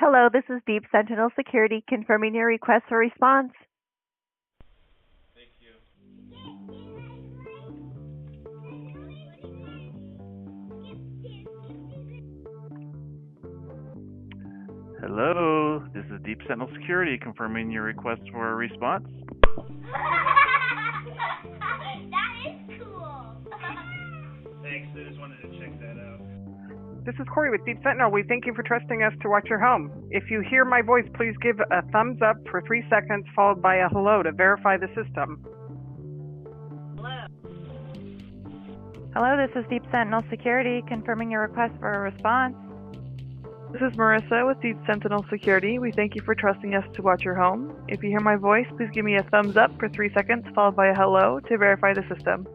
Hello, this is Deep Sentinel Security confirming your request for response. Thank you. Hello, this is Deep Sentinel Security confirming your request for a response. That is cool. Thanks, I just wanted to check that out. This is Corey with Deep Sentinel. We thank you for trusting us to watch your home. If you hear my voice, please give a thumbs up for 3 seconds, followed by a hello to verify the system. Hello, this is Deep Sentinel Security confirming your request for a response. This is Marissa with Deep Sentinel Security. We thank you for trusting us to watch your home. If you hear my voice, please give me a thumbs up for 3 seconds, followed by a hello to verify the system.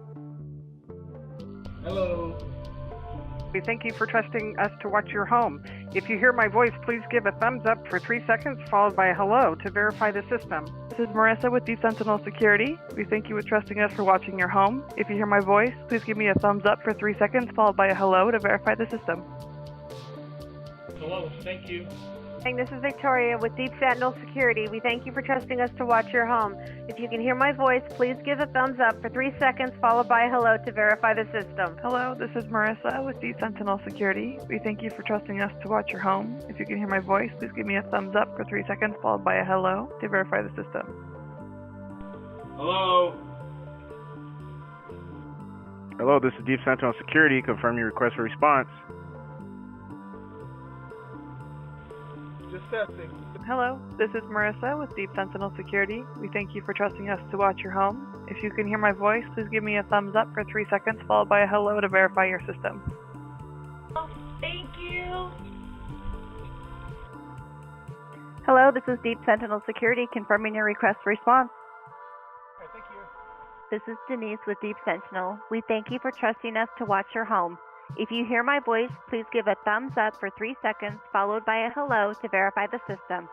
Hello. We thank you for trusting us to watch your home. If you hear my voice, please give a thumbs up for 3 seconds, followed by a hello to verify the system. This is Marissa with Deep Sentinel Security. We thank you for trusting us for watching your home. If you hear my voice, please give me a thumbs up for 3 seconds, followed by a hello to verify the system. Hello, thank you. This is Victoria with Deep Sentinel Security. We thank you for trusting us to watch your home. If you can hear my voice, please give a thumbs up for 3 seconds, followed by a hello to verify the system. Hello, this is Marissa with Deep Sentinel Security. We thank you for trusting us to watch your home. If you can hear my voice, please give me a thumbs up for 3 seconds, followed by a hello to verify the system. Hello. Hello, this is Deep Sentinel Security confirming your request for response. Just testing. Hello, this is Marissa with Deep Sentinel Security. We thank you for trusting us to watch your home. If you can hear my voice, please give me a thumbs up for 3 seconds, followed by a hello to verify your system. Thank you. Hello, this is Deep Sentinel Security confirming your request for response. Alright, thank you. This is Denise with Deep Sentinel. We thank you for trusting us to watch your home. If you hear my voice, please give a thumbs up for 3 seconds, followed by a hello to verify the system.